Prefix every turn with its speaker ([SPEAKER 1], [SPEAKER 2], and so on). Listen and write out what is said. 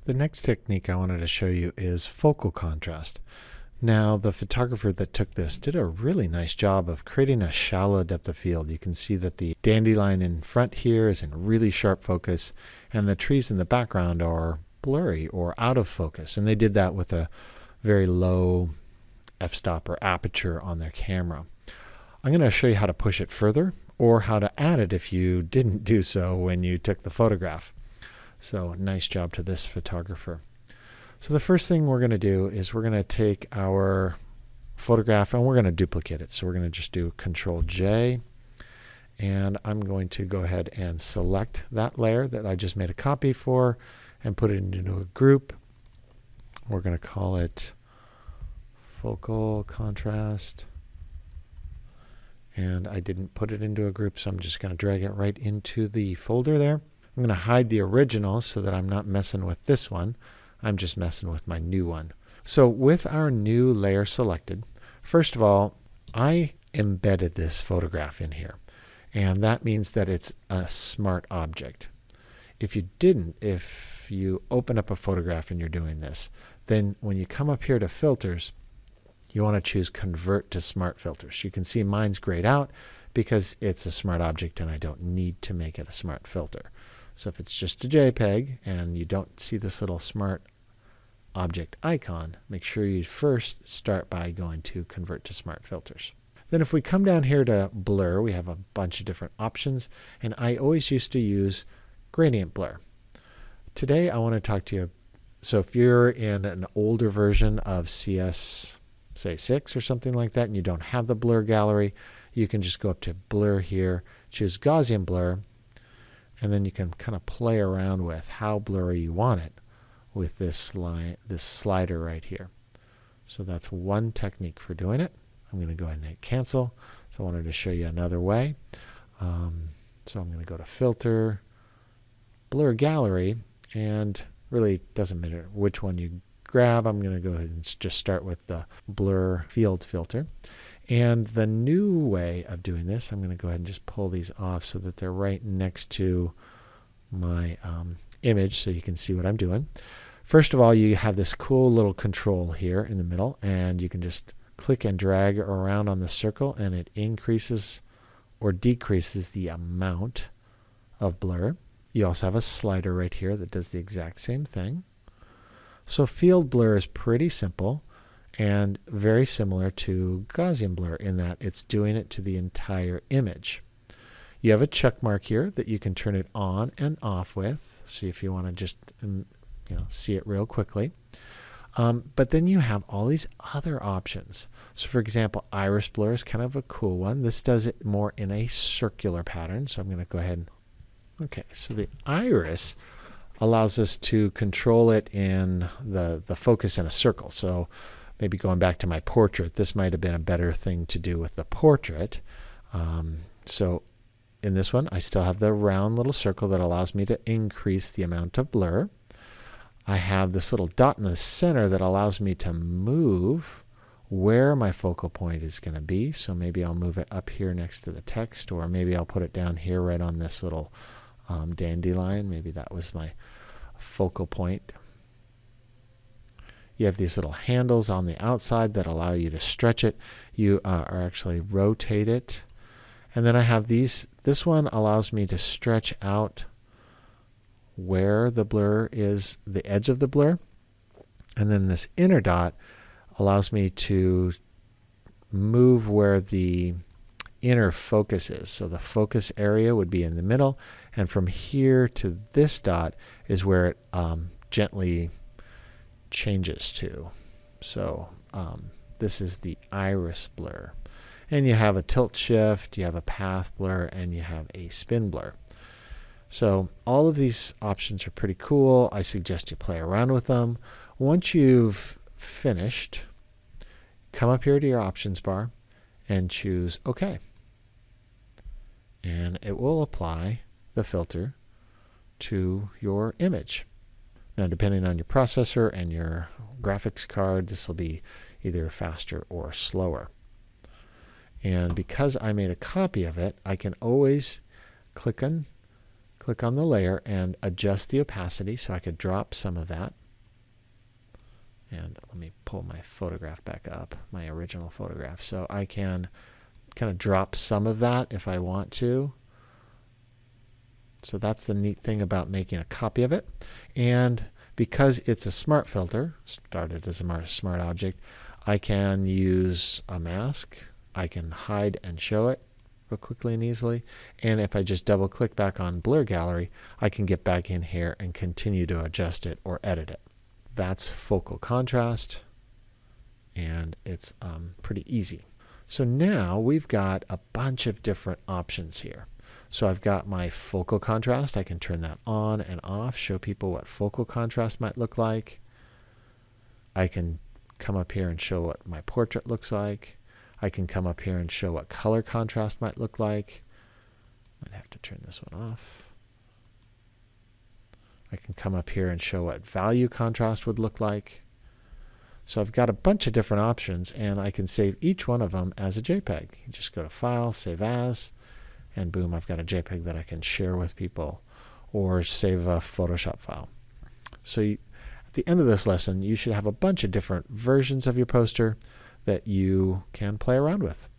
[SPEAKER 1] The next technique I wanted to show you is focal contrast. Now, the photographer that took this did a really nice job of creating a shallow depth of field. You can see that the dandelion in front here is in really sharp focus, and the trees in the background are blurry or out of focus. And they did that with a very low f-stop or aperture on their camera. I'm going to show you how to push it further or how to add it if you didn't do so when you took the photograph. So nice job to this photographer. So the first thing we're going to do is we're going to take our photograph and we're going to duplicate it. So we're going to just do Control J, and I'm going to go ahead and select that layer that I just made a copy for and put it into a group. We're going to call it Focal Contrast. And I didn't put it into a group, so I'm just going to drag it right into the folder there. I'm going to hide the original so that I'm not messing with this one. I'm just messing with my new one. So with our new layer selected, first of all, I embedded this photograph in here. And that means that it's a smart object. If you didn't, if you open up a photograph and you're doing this, then when you come up here to filters, you want to choose Convert to Smart Filters. You can see mine's grayed out because it's a smart object and I don't need to make it a smart filter. So if it's just a JPEG and you don't see this little smart object icon, make sure you first start by going to Convert to Smart Filters. Then if we come down here to blur, we have a bunch of different options, and I always used to use gradient blur. Today I want to talk to you, so if you're in an older version of CS, say 6 or something like that, and you don't have the blur gallery, you can just go up to blur here, choose Gaussian blur, and then you can kind of play around with how blurry you want it with this slider right here. So that's one technique for doing it. I'm going to go ahead and hit cancel. So I wanted to show you another way. So I'm going to go to filter, blur gallery, and really doesn't matter which one you grab. I'm going to go ahead and just start with the blur field filter. And the new way of doing this, I'm going to go ahead and just pull these off so that they're right next to my image so you can see what I'm doing. First of all, you have this cool little control here in the middle, and you can just click and drag around on the circle and it increases or decreases the amount of blur. You also have a slider right here that does the exact same thing. So field blur is pretty simple and very similar to Gaussian blur in that it's doing it to the entire image. You have a check mark here that you can turn it on and off with. So if you want to just see it real quickly. But then you have all these other options. So for example, iris blur is kind of a cool one. This does it more in a circular pattern. So I'm going to go ahead and, okay, so the iris allows us to control it in the focus in a circle. So maybe going back to my portrait, this might have been a better thing to do with the portrait. So in this one, I still have the round little circle that allows me to increase the amount of blur. I have this little dot in the center that allows me to move where my focal point is going to be. So maybe I'll move it up here next to the text, or maybe I'll put it down here right on this little dandelion. Maybe that was my focal point. You have these little handles on the outside that allow you to stretch it. You or actually rotate it. And then I have these. This one allows me to stretch out where the blur is, the edge of the blur. And then this inner dot allows me to move where the inner focus is. So the focus area would be in the middle, and from here to this dot is where it gently changes to. So this is the iris blur. And you have a tilt shift, you have a path blur, and you have a spin blur. So all of these options are pretty cool. I suggest you play around with them. Once you've finished, come up here to your options bar and choose OK. And it will apply the filter to your image. Now, depending on your processor and your graphics card, this will be either faster or slower. And because I made a copy of it, I can always click click on the layer and adjust the opacity so I could drop some of that. And let me pull my photograph back up, my original photograph. So I can kind of drop some of that if I want to. So that's the neat thing about making a copy of it. And because it's a smart filter, started as a smart object, I can use a mask. I can hide and show it real quickly and easily. And if I just double click back on Blur Gallery, I can get back in here and continue to adjust it or edit it. That's focal contrast, and it's pretty easy. So now we've got a bunch of different options here. So I've got my focal contrast. I can turn that on and off, show people what focal contrast might look like. I can come up here and show what my portrait looks like. I can come up here and show what color contrast might look like. Might have to turn this one off. I can come up here and show what value contrast would look like. So I've got a bunch of different options, and I can save each one of them as a JPEG. You just go to File, Save As, and boom, I've got a JPEG that I can share with people or save a Photoshop file. So at the end of this lesson, you should have a bunch of different versions of your poster that you can play around with.